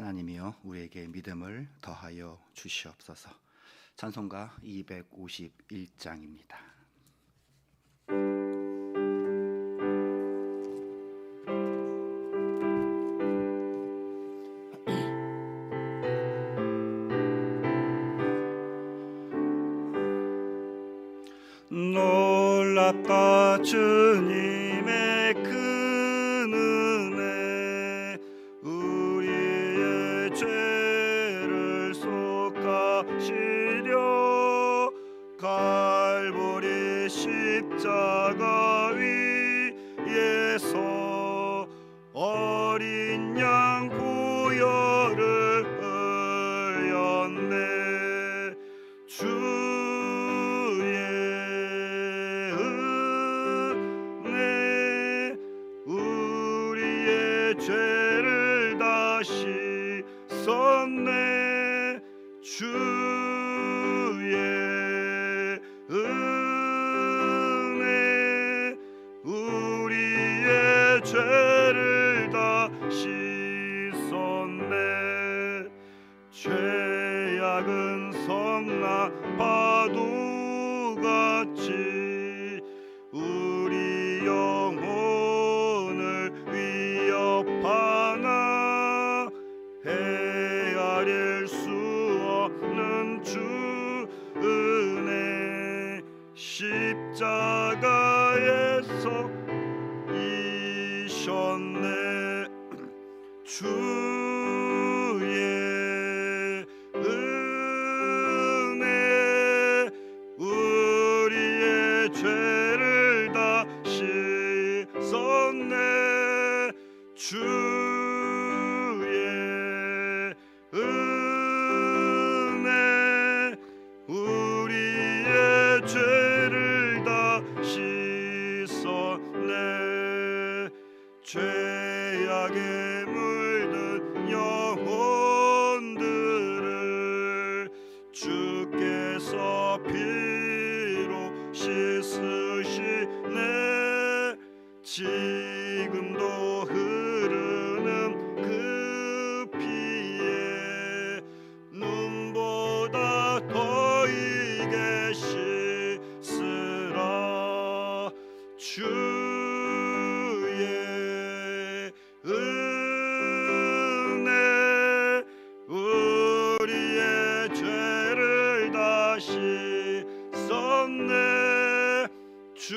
하나님이여 우리에게 믿음을 더하여 주시옵소서. 찬송가 251장입니다. 놀랍다 주님의 큰 은혜, 우리의 죄를 속하시려 갈보리 십자가 위에서 어린 양 보혈을 흘렸네. 주의 은혜 우리의 죄를 다 씻었네. 주의 은혜 우리의 죄를 다 씻었네. 죄악은 성나 파도같이 우리 영혼을 위협하나 헤아릴 수 없는 주 은혜, 십자가에서 이셨네. 주의 은혜 우리의 죄를 다 씻었네. 주의 은혜 우리의 죄를 다 씻었네. 죄악에 물든 영혼들을 주께서 피로 씻으시네. 지금도 흐르는 그 피에 눈보다 더이게 씻으라. 주의 은혜 우리의 죄를 다 씻었네. 주의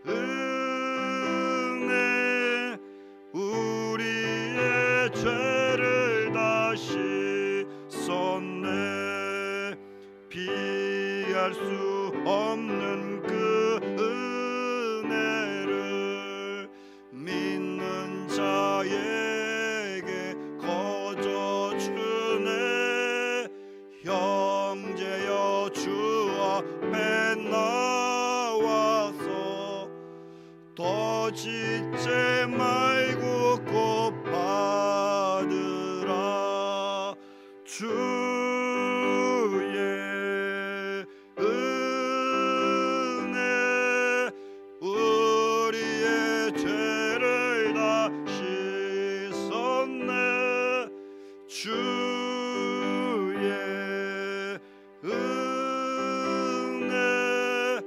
은혜 우리의 죄를 다 씻었네. 피할 수 없는 그 은혜를 믿는 자에게 거저 주네. 형제여 주 앞에 나와서 더 짓지 말고 곧 받으라. 주의 은혜 우리의 죄를 다 씻었네. 주의 은혜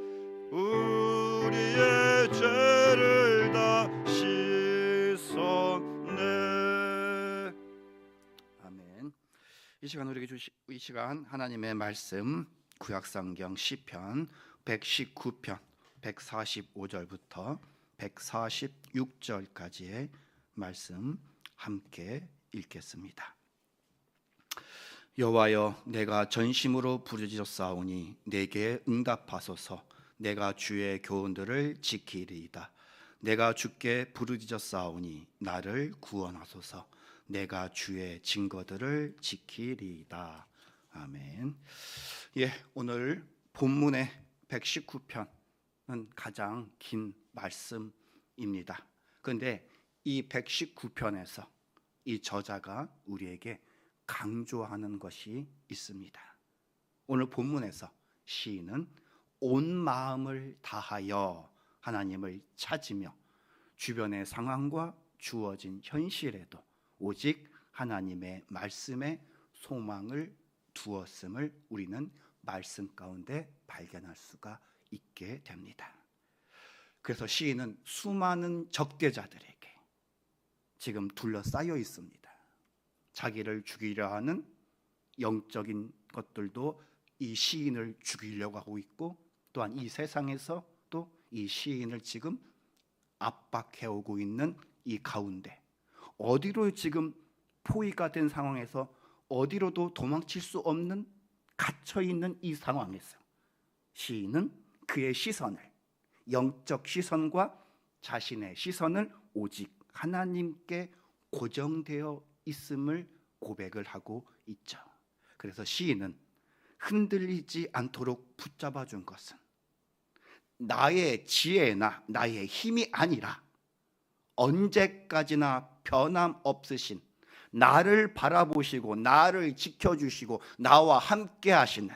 우리의 죄를 다 씻었네. 아멘. 이 시간 우리에게 주신 이 시간 하나님의 말씀 구약성경 시편 119편 145절부터 146절까지의 말씀 함께 읽겠습니다. 여호와여, 내가 전심으로 부르짖었사오니 내게 응답하소서. 내가 주의 교훈들을 지키리이다. 내가 주께 부르짖었사오니 나를 구원하소서. 내가 주의 증거들을 지키리이다. 아멘. 오늘 본문의 119편은 가장 긴 말씀입니다. 그런데 이 119편에서 이 저자가 우리에게 강조하는 것이 있습니다. 오늘 본문에서 시인은 온 마음을 다하여 하나님을 찾으며 주변의 상황과 주어진 현실에도 오직 하나님의 말씀에 소망을 두었음을 우리는 말씀 가운데 발견할 수가 있게 됩니다. 그래서 시인은 수많은 적대자들에게 지금 둘러싸여 있습니다. 자기를 죽이려 하는 영적인 것들도 이 시인을 죽이려고 하고 있고, 또한 이 세상에서 또 이 시인을 지금 압박해오고 있는 이 가운데 어디로 지금 포위가 된 상황에서 어디로도 도망칠 수 없는 갇혀있는 이 상황에서 시인은 그의 시선을, 영적 시선과 자신의 시선을 오직 하나님께 고정되어 있음을 고백을 하고 있죠. 그래서 시인은 흔들리지 않도록 붙잡아 준 것은 나의 지혜나 나의 힘이 아니라 언제까지나 변함없으신, 나를 바라보시고 나를 지켜주시고 나와 함께 하시는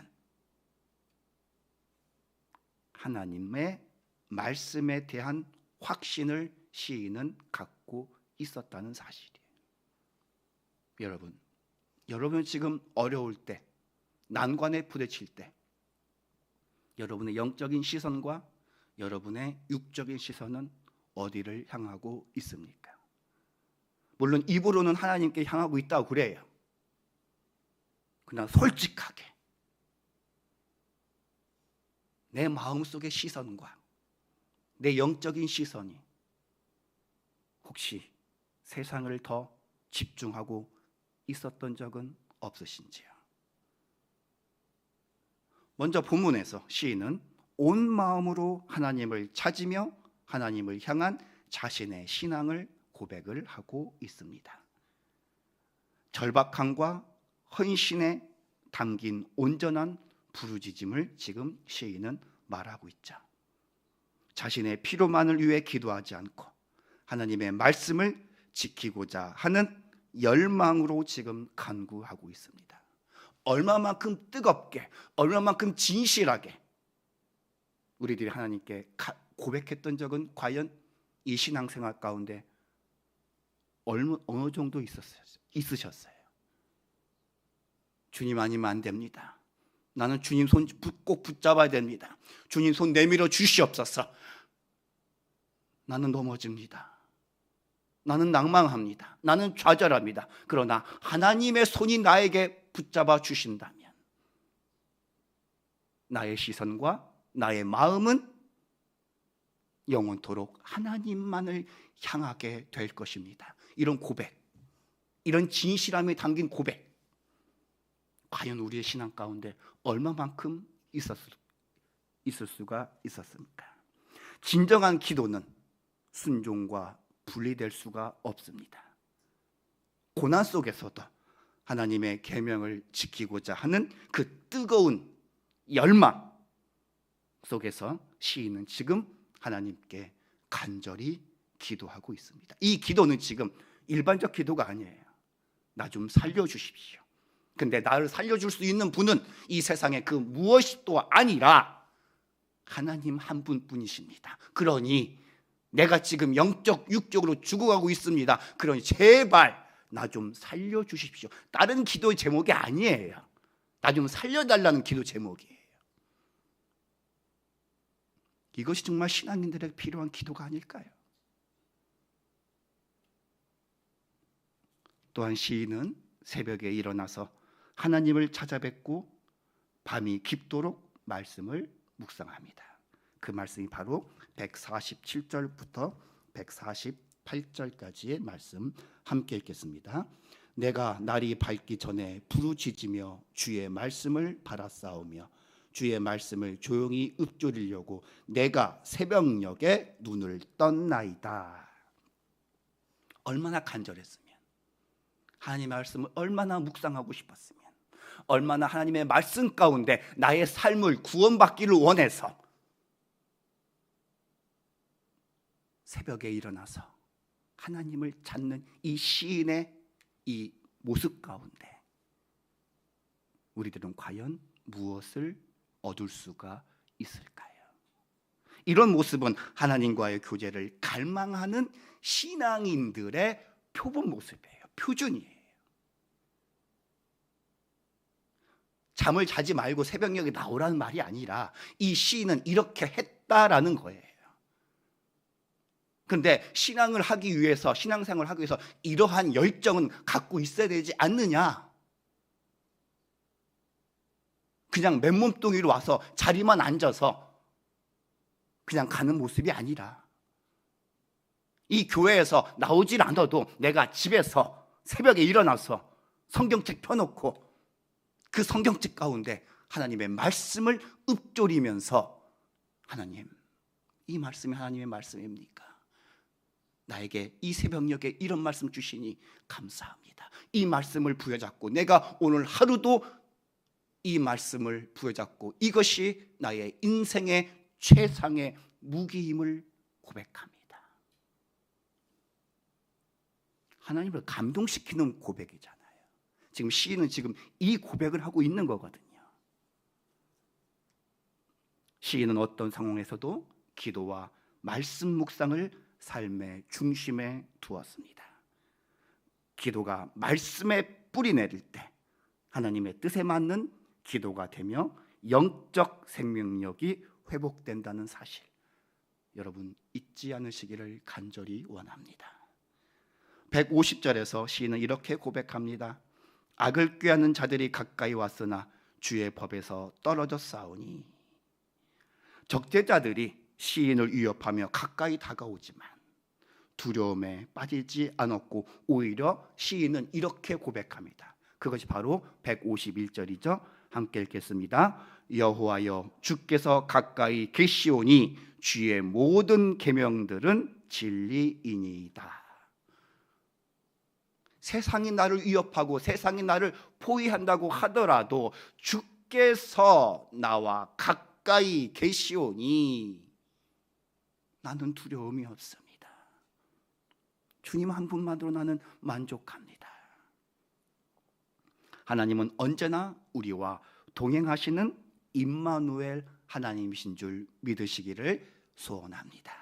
하나님의 말씀에 대한 확신을 시인은 갖고 있었다는 사실이에요. 여러분 지금 어려울 때, 난관에 부딪힐 때 여러분의 영적인 시선과 여러분의 육적인 시선은 어디를 향하고 있습니까? 물론 입으로는 하나님께 향하고 있다고 그래요. 그러나 솔직하게 내 마음속의 시선과 내 영적인 시선이 혹시 세상을 더 집중하고 있었던 적은 없으신지요? 먼저 본문에서 시인은 온 마음으로 하나님을 찾으며 하나님을 향한 자신의 신앙을 고백을 하고 있습니다. 절박함과 헌신에 담긴 온전한 부르짖음을 지금 시인은 말하고 있죠. 자신의 필요만을 위해 기도하지 않고 하나님의 말씀을 지키고자 하는 열망으로 지금 간구하고 있습니다. 얼마만큼 뜨겁게, 얼마만큼 진실하게 우리들이 하나님께 고백했던 적은 과연 이 신앙생활 가운데 어느 정도 있으셨어요? 주님 아니면 안 됩니다. 나는 주님 손 꼭 붙잡아야 됩니다. 주님 손 내밀어 주시옵소서. 나는 넘어집니다. 나는 낭망합니다. 나는 좌절합니다. 그러나 하나님의 손이 나에게 붙잡아 주신다면 나의 시선과 나의 마음은 영원토록 하나님만을 향하게 될 것입니다. 이런 고백, 이런 진실함이 담긴 고백, 과연 우리의 신앙 가운데 얼마만큼 있을 수가 있었습니까? 진정한 기도는 순종과 분리될 수가 없습니다. 고난 속에서도 하나님의 계명을 지키고자 하는 그 뜨거운 열망 속에서 시인은 지금 하나님께 간절히 기도하고 있습니다. 이 기도는 지금 일반적 기도가 아니에요. 나 좀 살려주십시오. 근데 나를 살려줄 수 있는 분은 이 세상에 그 무엇도 아니라 하나님 한 분뿐이십니다. 그러니 내가 지금 영적 육적으로 죽어가고 있습니다. 그러니 제발 나 좀 살려주십시오. 다른 기도의 제목이 아니에요. 나 좀 살려달라는 기도 제목이에요. 이것이 정말 신앙인들에게 필요한 기도가 아닐까요? 또한 시인은 새벽에 일어나서 하나님을 찾아뵙고 밤이 깊도록 말씀을 묵상합니다. 그 말씀이 바로 147절부터 148절까지의 말씀 함께 읽겠습니다. 내가 날이 밝기 전에 부르짖으며 주의 말씀을 바라싸우며 주의 말씀을 조용히 읊조리려고 내가 새벽녘에 눈을 떴나이다. 얼마나 간절했으면, 하나님의 말씀을 얼마나 묵상하고 싶었으면, 얼마나 하나님의 말씀 가운데 나의 삶을 구원받기를 원해서 새벽에 일어나서 하나님을 찾는 이 시인의 이 모습 가운데 우리들은 과연 무엇을 얻을 수가 있을까요? 이런 모습은 하나님과의 교제를 갈망하는 신앙인들의 표본 모습이에요. 표준이에요. 잠을 자지 말고 새벽녘에 나오라는 말이 아니라 이 시인은 이렇게 했다라는 거예요. 그런데 신앙을 하기 위해서, 신앙생활을 하기 위해서 이러한 열정은 갖고 있어야 되지 않느냐? 그냥 맨몸뚱이로 와서 자리만 앉아서 그냥 가는 모습이 아니라, 이 교회에서 나오질 않아도 내가 집에서 새벽에 일어나서 성경책 펴놓고 그 성경책 가운데 하나님의 말씀을 읊조리면서, 하나님, 이 말씀이 하나님의 말씀입니까? 나에게 이 새벽녘에 이런 말씀 주시니 감사합니다. 이 말씀을 부여잡고 내가 오늘 하루도 이 말씀을 부여잡고 이것이 나의 인생의 최상의 무기임을 고백합니다. 하나님을 감동시키는 고백이잖아요. 지금 시인은 지금 이 고백을 하고 있는 거거든요. 시인은 어떤 상황에서도 기도와 말씀 묵상을 삶의 중심에 두었습니다. 기도가 말씀에 뿌리 내릴 때 하나님의 뜻에 맞는 기도가 되며 영적 생명력이 회복된다는 사실, 여러분 잊지 않으시기를 간절히 원합니다. 150절에서 시인은 이렇게 고백합니다. 악을 꾀하는 자들이 가까이 왔으나 주의 법에서 떨어져 싸우니. 적대자들이 시인을 위협하며 가까이 다가오지만 두려움에 빠지지 않았고 오히려 시인은 이렇게 고백합니다. 그것이 바로 151절이죠. 함께 읽겠습니다. 여호와여, 주께서 가까이 계시오니 주의 모든 계명들은 진리이니이다. 세상이 나를 위협하고 세상이 나를 포위한다고 하더라도 주께서 나와 가까이 계시오니 나는 두려움이 없습니다. 주님 한 분만으로 나는 만족합니다. 하나님은 언제나 우리와 동행하시는 임마누엘 하나님이신 줄 믿으시기를 소원합니다.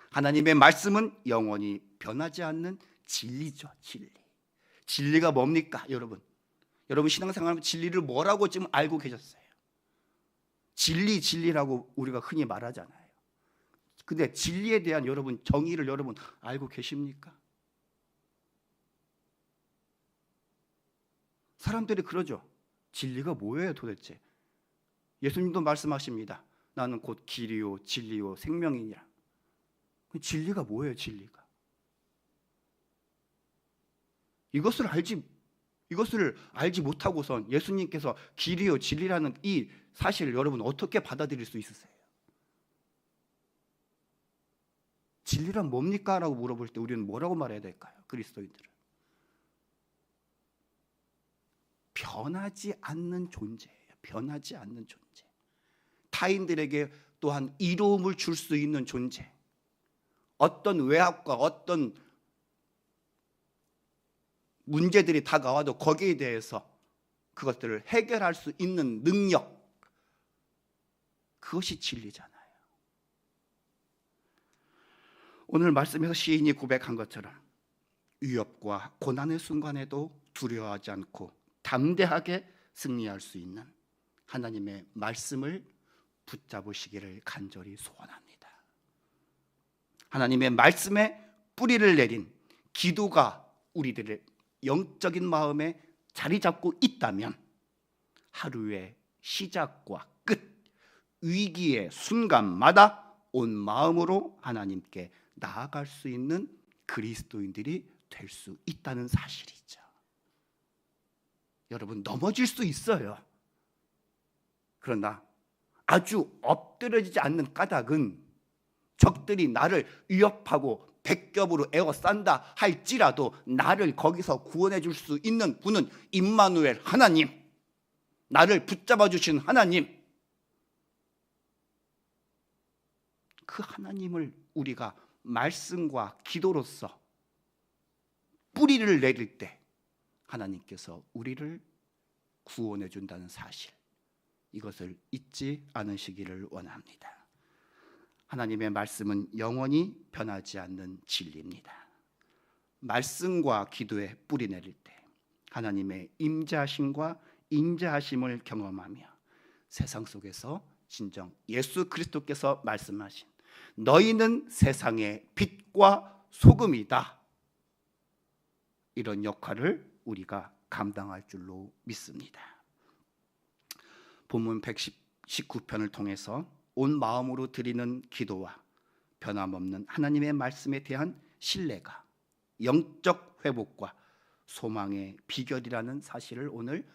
하나님의 말씀은 영원히 변하지 않는 진리죠. 진리. 진리가 뭡니까? 여러분 신앙생활하면 진리를 뭐라고 지금 알고 계셨어요? 진리라고 우리가 흔히 말하잖아요. 근데 진리에 대한 여러분 정의를 여러분 알고 계십니까? 사람들이 그러죠. 진리가 뭐예요 도대체? 예수님도 말씀하십니다. 나는 곧 길이요 진리요 생명이니라. 진리가 뭐예요? 진리가 이것을 알지 못하고선 예수님께서 길이요 진리라는 이 사실을 여러분 어떻게 받아들일 수 있으세요? 진리란 뭡니까? 라고 물어볼 때 우리는 뭐라고 말해야 될까요? 그리스도인들은 변하지 않는 존재예요. 변하지 않는 존재. 타인들에게 또한 이로움을 줄 수 있는 존재. 어떤 외압과 어떤 문제들이 다가와도 거기에 대해서 그것들을 해결할 수 있는 능력, 그것이 진리잖아요. 오늘 말씀에서 시인이 고백한 것처럼 위협과 고난의 순간에도 두려워하지 않고 담대하게 승리할 수 있는 하나님의 말씀을 붙잡으시기를 간절히 소원합니다. 하나님의 말씀에 뿌리를 내린 기도가 우리들의 영적인 마음에 자리 잡고 있다면 하루의 시작과 끝, 위기의 순간마다 온 마음으로 하나님께 나아갈 수 있는 그리스도인들이 될 수 있다는 사실이죠. 여러분 넘어질 수 있어요. 그러나 아주 엎드려지지 않는 까닭은 적들이 나를 위협하고 백겹으로 에워싼다 할지라도 나를 거기서 구원해 줄 수 있는 분은 임마누엘 하나님, 나를 붙잡아 주신 하나님, 그 하나님을 우리가 말씀과 기도로서 뿌리를 내릴 때 하나님께서 우리를 구원해 준다는 사실, 이것을 잊지 않으시기를 원합니다. 하나님의 말씀은 영원히 변하지 않는 진리입니다. 말씀과 기도에 뿌리 내릴 때 하나님의 임재하심과 인자하심을 경험하며 세상 속에서 진정 예수 그리스도께서 말씀하신 너희는 세상의 빛과 소금이다, 이런 역할을 우리가 감당할 줄로 믿습니다. 본문 119편을 통해서 온 마음으로 드리는 기도와 변함없는 하나님의 말씀에 대한 신뢰가 영적 회복과 소망의 비결이라는 사실을 오늘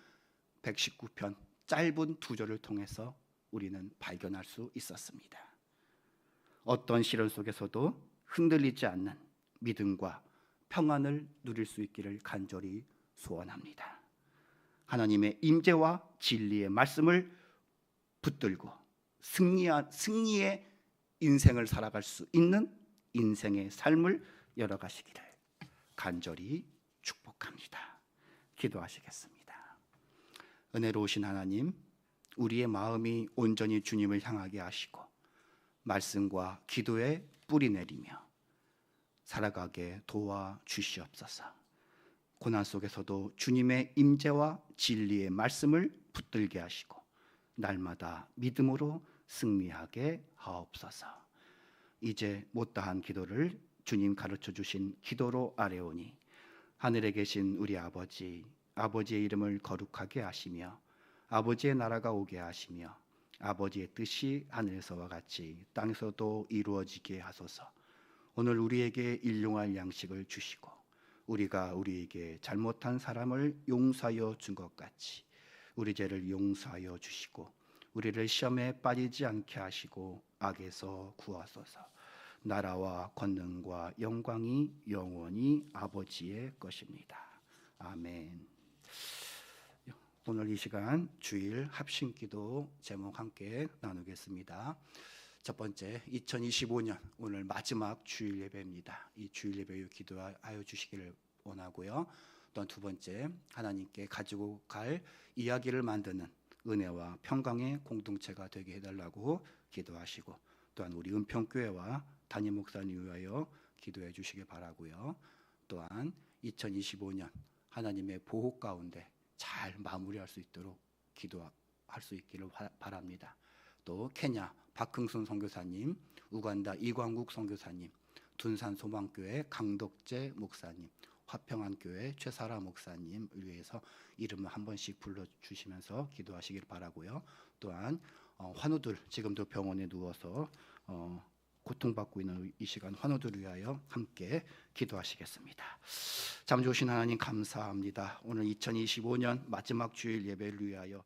119편 짧은 두 절을 통해서 우리는 발견할 수 있었습니다. 어떤 시련 속에서도 흔들리지 않는 믿음과 평안을 누릴 수 있기를 간절히 소원합니다. 하나님의 임재와 진리의 말씀을 붙들고 승리의 인생을 살아갈 수 있는 인생의 삶을 열어가시기를 간절히 축복합니다. 기도하시겠습니다. 은혜로우신 하나님, 우리의 마음이 온전히 주님을 향하게 하시고 말씀과 기도에 뿌리 내리며 살아가게 도와주시옵소서. 고난 속에서도 주님의 임재와 진리의 말씀을 붙들게 하시고 날마다 믿음으로 승리하게 하옵소서. 이제 못다한 기도를 주님 가르쳐 주신 기도로 아뢰오니 하늘에 계신 우리 아버지, 아버지의 이름을 거룩하게 하시며 아버지의 나라가 오게 하시며 아버지의 뜻이 하늘에서와 같이 땅에서도 이루어지게 하소서. 오늘 우리에게 일용할 양식을 주시고 우리가 우리에게 잘못한 사람을 용서하여 준 것 같이 우리 죄를 용서하여 주시고 우리를 시험에 빠지지 않게 하시고 악에서 구하소서. 나라와 권능과 영광이 영원히 아버지의 것입니다. 아멘. 오늘 이 시간 주일 합심기도 제목 함께 나누겠습니다. 첫 번째, 2025년 오늘 마지막 주일 예배입니다. 이 주일 예배에 기도하여 주시기를 원하고요. 또한 두 번째, 하나님께 가지고 갈 이야기를 만드는 은혜와 평강의 공동체가 되게 해달라고 기도하시고, 또한 우리 은평교회와 담임 목사님 위하여 기도해 주시길 바라고요. 또한 2025년 하나님의 보호 가운데 잘 마무리할 수 있도록 기도할 수 있기를 바랍니다. 또 케냐 박흥순 선교사님, 우간다 이광국 선교사님, 둔산 소망교회 강덕재 목사님, 화평한교회 최사라 목사님을 위해서 이름을 한 번씩 불러주시면서 기도하시길 바라고요. 또한 환우들, 지금도 병원에 누워서 고통받고 있는 이 시간 환우들을 위하여 함께 기도하시겠습니다. 참 좋으신 하나님 감사합니다. 오늘 2025년 마지막 주일 예배를 위하여